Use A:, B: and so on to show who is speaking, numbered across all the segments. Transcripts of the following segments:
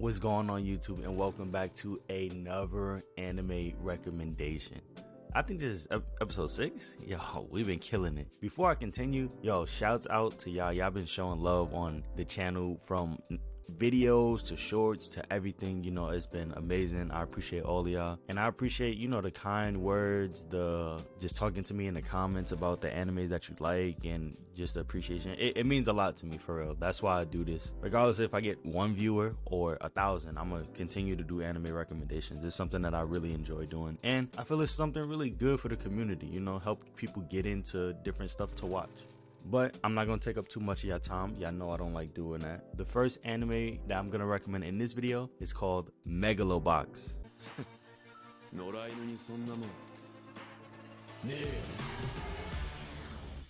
A: What's going on YouTube, and welcome back to another anime recommendation. I think this is episode 6. Yo, we've been killing it. Before I continue, yo, shouts out to y'all been showing love on the channel, from videos to shorts to everything. You know, it's been amazing. I appreciate all of y'all, and I appreciate, you know, the kind words, the just talking to me in the comments about the anime that you like, and just the appreciation. It means a lot to me, for real. That's why I do this. Regardless if I get 1 viewer or 1,000, I'm gonna continue to do anime recommendations. It's something that I really enjoy doing, and I feel it's something really good for the community, you know, help people get into different stuff to watch. But I'm not gonna take up too much of your time. Y'all know I don't like doing that. The first anime that I'm gonna recommend in this video is called Megalobox.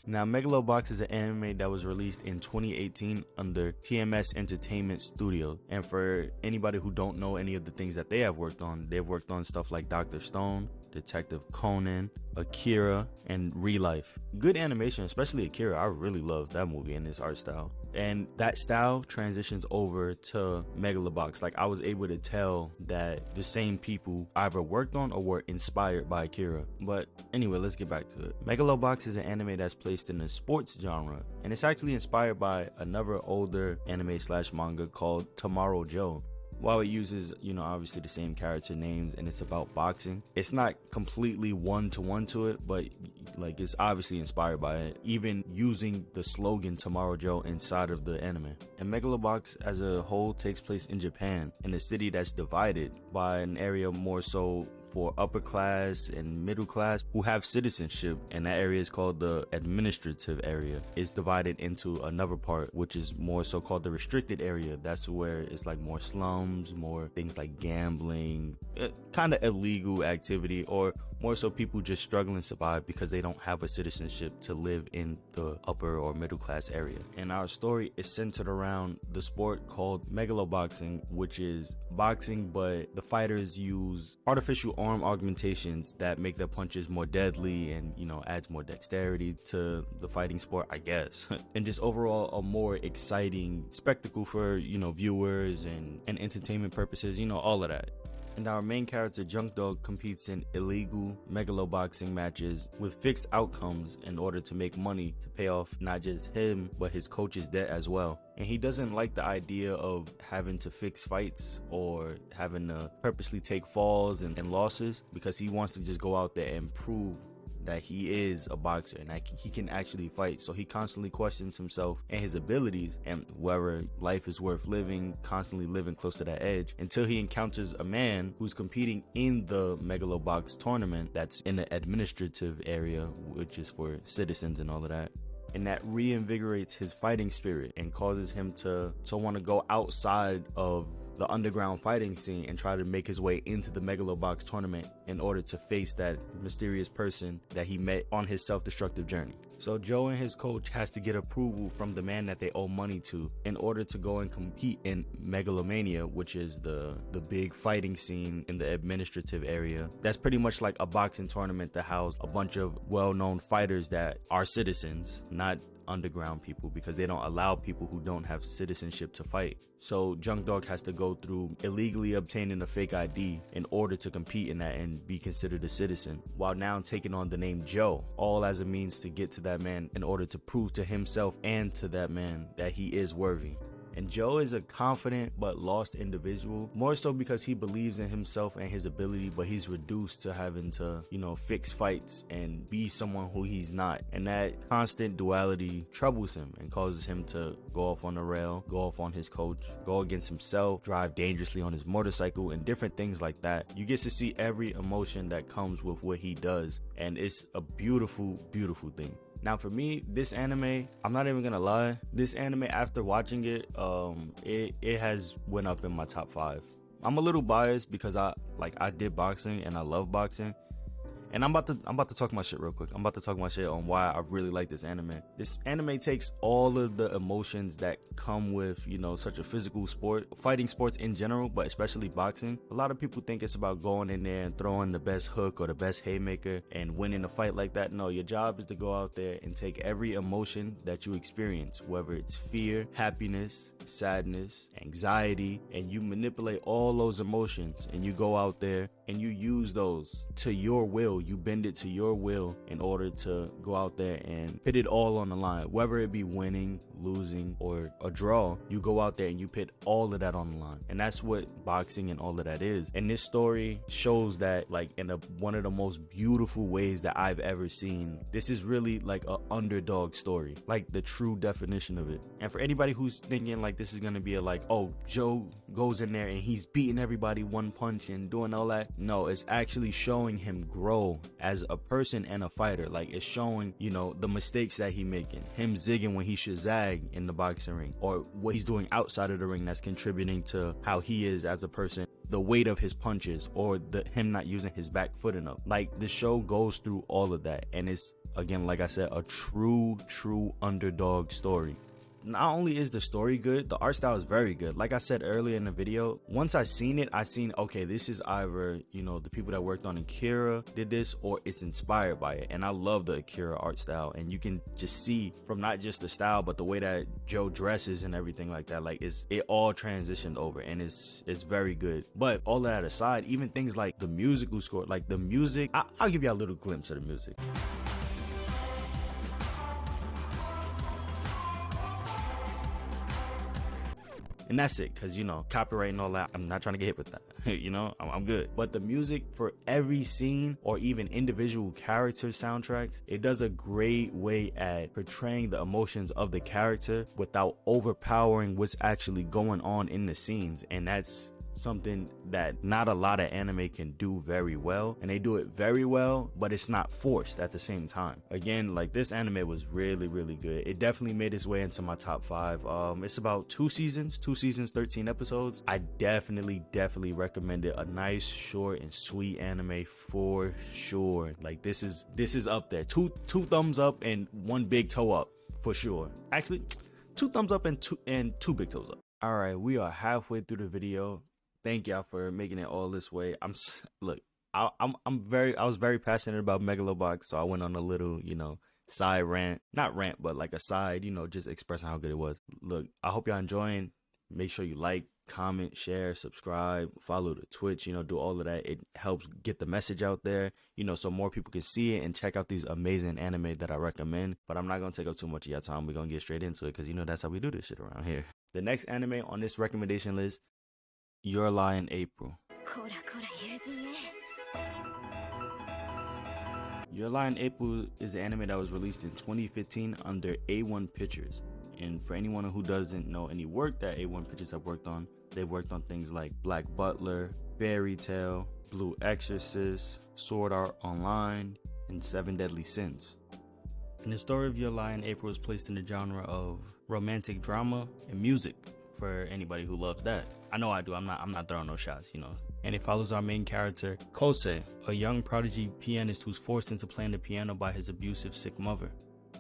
A: Now, Megalobox is an anime that was released in 2018 under TMS Entertainment Studio. And for anybody who don't know any of the things that they have worked on, they've worked on stuff like Dr. Stone, Detective Conan, Akira, and Real Life. Good animation, especially Akira. I really love that movie and its art style. And that style transitions over to Megalobox. Like, I was able to tell that the same people either worked on or were inspired by Akira. But anyway, let's get back to it. Megalobox is an anime that's placed in the sports genre, and it's actually inspired by another older anime slash manga called Tomorrow Joe. While it uses, you know, obviously the same character names, and it's about boxing, it's not completely one-to-one to it, but like, it's obviously inspired by it, even using the slogan Tomorrow Joe inside of the anime. And Megalobox as a whole takes place in Japan, in a city that's divided by an area more so for upper class and middle class who have citizenship, and that area is called the administrative area. It's divided into another part which is more so called the restricted area. That's where it's like more slums, more things like gambling, kind of illegal activity, or more so people just struggling to survive because they don't have a citizenship to live in the upper or middle class area. And our story is centered around the sport called megaloboxing, which is boxing, but the fighters use artificial arm augmentations that make their punches more deadly and, you know, adds more dexterity to the fighting sport, I guess. And just overall a more exciting spectacle for, you know, viewers and entertainment purposes, you know, all of that. And our main character, Junk Dog, competes in illegal megaloboxing matches with fixed outcomes in order to make money to pay off not just him, but his coach's debt as well. And he doesn't like the idea of having to fix fights or having to purposely take falls and losses, because he wants to just go out there and prove that he is a boxer and that he can actually fight. So he constantly questions himself and his abilities, and whether life is worth living, constantly living close to that edge, until he encounters a man who's competing in the Megalobox tournament that's in the administrative area, which is for citizens and all of that. And that reinvigorates his fighting spirit and causes him to want to go outside of the underground fighting scene and try to make his way into the Megalobox tournament in order to face that mysterious person that he met on his self-destructive journey. So Joe and his coach has to get approval from the man that they owe money to in order to go and compete in Megalomania, which is the big fighting scene in the administrative area. That's pretty much like a boxing tournament that housed a bunch of well-known fighters that are citizens, not underground people, because they don't allow people who don't have citizenship to fight. So Junk Dog has to go through illegally obtaining a fake ID in order to compete in that and be considered a citizen, while now taking on the name Joe, all as a means to get to that man in order to prove to himself and to that man that he is worthy. And Joe is a confident but lost individual, more so because he believes in himself and his ability, but he's reduced to having to, you know, fix fights and be someone who he's not. And that constant duality troubles him and causes him to go off on the rail, go off on his coach, go against himself, drive dangerously on his motorcycle, and different things like that. You get to see every emotion that comes with what he does, and it's a beautiful, beautiful thing. Now for me, this anime, I'm not even gonna lie, this anime, after watching it, it has went up in my top 5. I'm a little biased because I did boxing and I love boxing, And I'm about to talk my shit real quick. I'm about to talk my shit on why I really like this anime. This anime takes all of the emotions that come with, you know, such a physical sport, fighting sports in general, but especially boxing. A lot of people think it's about going in there and throwing the best hook or the best haymaker and winning a fight like that. No, your job is to go out there and take every emotion that you experience, whether it's fear, happiness, sadness, anxiety, and you manipulate all those emotions and you go out there and you use those to your will. You bend it to your will in order to go out there and put it all on the line, whether it be winning, losing, or a draw. You go out there and you put all of that on the line, and that's what boxing and all of that is. And this story shows that, like, in one of the most beautiful ways that I've ever seen. This is really like an underdog story, like the true definition of it. And for anybody who's thinking like this is gonna be a like, oh, Joe goes in there and he's beating everybody one punch and doing all that, no, it's actually showing him grow as a person and a fighter. Like, it's showing, you know, the mistakes that he making, him zigging when he should zag in the boxing ring, or what he's doing outside of the ring that's contributing to how he is as a person, the weight of his punches, or him not using his back foot enough. Like, the show goes through all of that, and it's, again, like I said, a true underdog story. Not only is the story good, the art style is very good. Like I said earlier in the video, once I seen it, I seen, okay, this is either, you know, the people that worked on Akira did this, or it's inspired by it. And I love the Akira art style, and you can just see from not just the style, but the way that Joe dresses and everything like that. Like, it all transitioned over, and it's very good. But all of that aside, even things like the musical score, like the music, I'll give you a little glimpse of the music. And that's it, because, you know, copyright and all that, I'm not trying to get hit with that. You know, I'm good. But the music for every scene, or even individual character soundtracks, it does a great way at portraying the emotions of the character without overpowering what's actually going on in the scenes. And that's something that not a lot of anime can do very well, and they do it very well, but it's not forced at the same time. Again, like, this anime was really good. It definitely made its way into my top 5. It's about 2 seasons, 13 episodes. I definitely recommend it. A nice, short and sweet anime for sure. Like, this is up there. Two thumbs up and 1 big toe up for sure. Actually, 2 thumbs up and two big toes up. All right, we are halfway through the video. Thank y'all for making it all this way. I was very passionate about Megalobox, so I went on a little, you know, side rant, not rant, but like a side, you know, just expressing how good it was. Look, I hope y'all enjoying. Make sure you like, comment, share, subscribe, follow the Twitch, you know, do all of that. It helps get the message out there, you know, so more people can see it and check out these amazing anime that I recommend. But I'm not going to take up too much of your time. We're going to get straight into it, because, you know, that's how we do this shit around here. The next anime on this recommendation list, Your Lie in April. Your Lie in April is an anime that was released in 2015 under A1 Pictures. And for anyone who doesn't know any work that A1 Pictures have worked on, they've worked on things like Black Butler, Fairy Tail, Blue Exorcist, Sword Art Online, and 7 Deadly Sins. And the story of Your Lie in April is placed in the genre of romantic drama and music, for anybody who loves that. I know I do. I'm not throwing no shots, you know. And it follows our main character, Kosei, a young prodigy pianist who's forced into playing the piano by his abusive, sick mother.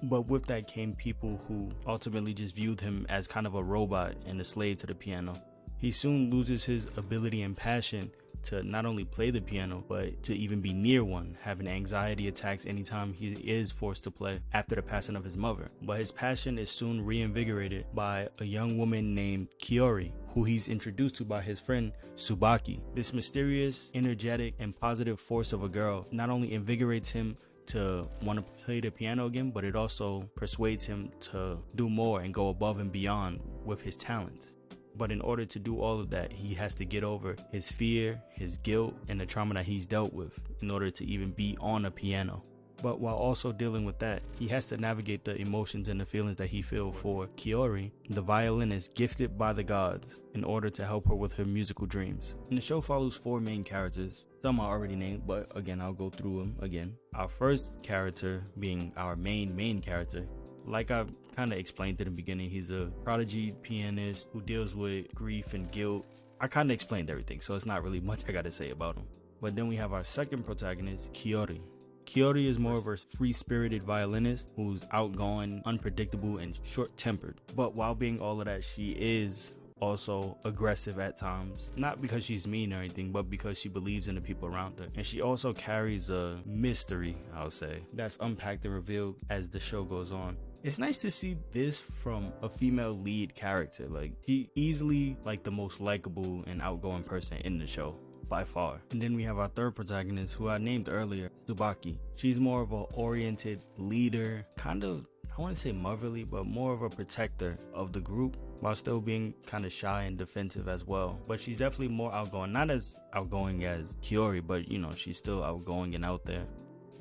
A: But with that came people who ultimately just viewed him as kind of a robot and a slave to the piano. He soon loses his ability and passion to not only play the piano, but to even be near one, having anxiety attacks anytime he is forced to play after the passing of his mother. But his passion is soon reinvigorated by a young woman named Kiori, who he's introduced to by his friend Tsubaki. This mysterious, energetic, and positive force of a girl not only invigorates him to want to play the piano again, but it also persuades him to do more and go above and beyond with his talents. But in order to do all of that, he has to get over his fear, his guilt, and the trauma that he's dealt with in order to even be on a piano. But while also dealing with that, he has to navigate the emotions and the feelings that he feels for Kiori, the violinist gifted by the gods, in order to help her with her musical dreams. And the show follows 4 main characters. Some are already named, but again, I'll go through them again. Our first character being our main character. Like I kind of explained in the beginning, he's a prodigy pianist who deals with grief and guilt. I kind of explained everything, so it's not really much I gotta say about him. But then we have our second protagonist, Kiori. Kyori is more of a free-spirited violinist who's outgoing, unpredictable, and short-tempered. But while being all of that, she is also aggressive at times, not because she's mean or anything, but because she believes in the people around her. And she also carries a mystery, I'll say, that's unpacked and revealed as the show goes on. It's nice to see this from a female lead character. Like, she easily like the most likable and outgoing person in the show by far. And then we have our third protagonist, who I named earlier, Tsubaki. She's more of an oriented leader, kind of, I want to say motherly, but more of a protector of the group, while still being kind of shy and defensive as well. But she's definitely more outgoing, not as outgoing as Kyori, but you know, she's still outgoing and out there.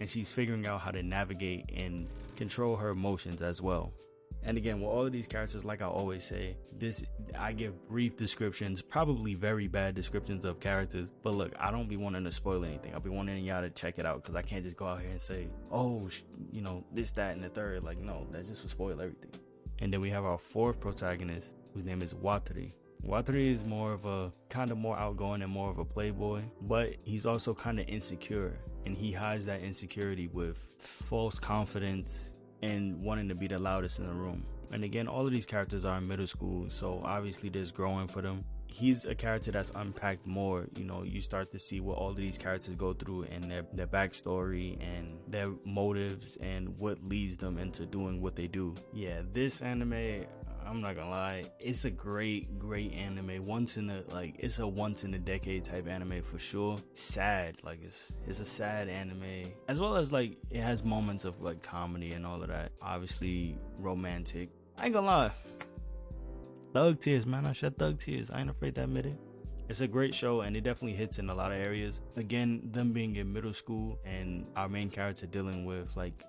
A: And she's figuring out how to navigate and control her emotions as well. And again, with all of these characters, like I always say, I give brief descriptions, probably very bad descriptions of characters. But look, I don't be wanting to spoil anything. I'll be wanting y'all to check it out, because I can't just go out here and say, oh, you know, this, that, and the third. Like, no, that just would spoil everything. And then we have our fourth protagonist, whose name is Watari. Watari is more of a kind of more outgoing and more of a playboy, but he's also kind of insecure, and he hides that insecurity with false confidence and wanting to be the loudest in the room. And again, all of these characters are in middle school, so obviously there's growing for them. He's a character that's unpacked more. You know, you start to see what all of these characters go through and their backstory and their motives and what leads them into doing what they do. Yeah, this anime, I'm not gonna lie, it's a great anime. It's a once in a decade type anime for sure. Sad, like it's a sad anime, as well as like it has moments of like comedy and all of that. Obviously romantic. I ain't gonna lie, thug tears, man. I shed thug tears. I ain't afraid to admit it. It's a great show, and it definitely hits in a lot of areas. Again, them being in middle school and our main character dealing with like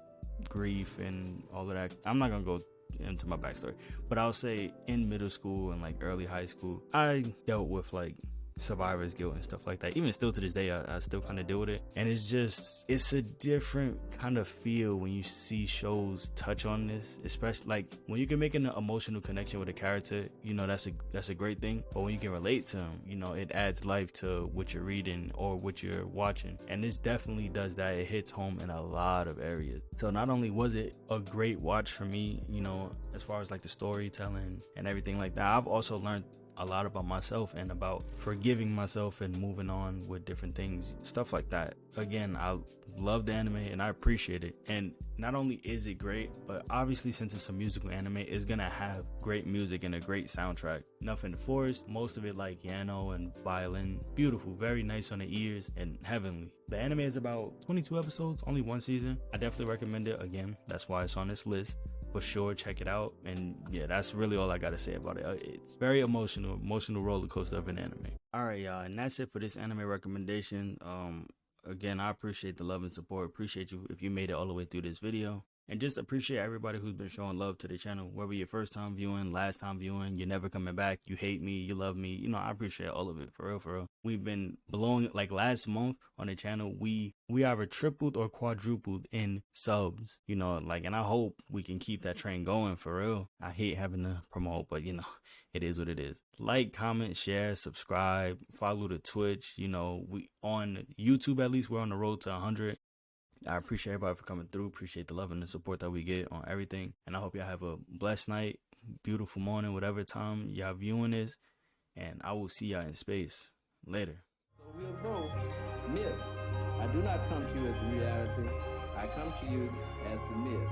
A: grief and all of that. I'm not gonna go into my backstory, but I'll say in middle school and like early high school, I dealt with like survivor's guilt and stuff like that. Even still to this day, I still kind of deal with it. And it's a different kind of feel when you see shows touch on this, especially like when you can make an emotional connection with a character. You know, that's a great thing. But when you can relate to them, you know, it adds life to what you're reading or what you're watching. And this definitely does that. It hits home in a lot of areas. So not only was it a great watch for me, you know, as far as like the storytelling and everything like that, I've also learned a lot about myself and about forgiving myself and moving on with different things, stuff like that. Again, I love the anime and I appreciate it. And not only is it great, but obviously since it's a musical anime, it's gonna have great music and a great soundtrack. Nothing forced, most of it like piano and violin. Beautiful, very nice on the ears and heavenly. The anime is about 22 episodes, only one season. I definitely recommend it. Again, that's why it's on this list. For sure, check it out. And yeah, that's really all I gotta say about it. It's very emotional roller coaster of an anime. All right, y'all, and that's it for this anime recommendation. Again, I appreciate the love and support. Appreciate you if you made it all the way through this video. And just appreciate everybody who's been showing love to the channel, whether your first time viewing, last time viewing, you're never coming back, you hate me, you love me. You know, I appreciate all of it, for real. We've been blowing, like last month on the channel, we either tripled or quadrupled in subs, you know, like, and I hope we can keep that train going, for real. I hate having to promote, but you know, it is what it is. Like, comment, share, subscribe, follow the Twitch. You know, we on YouTube, at least we're on the road to 100. I appreciate everybody for coming through. Appreciate the love and the support that we get on everything. And I hope y'all have a blessed night, beautiful morning, whatever time y'all viewing this. And I will see y'all in space. Later.
B: So we're both myths. I do not come to you as the reality. I come to you as the myth.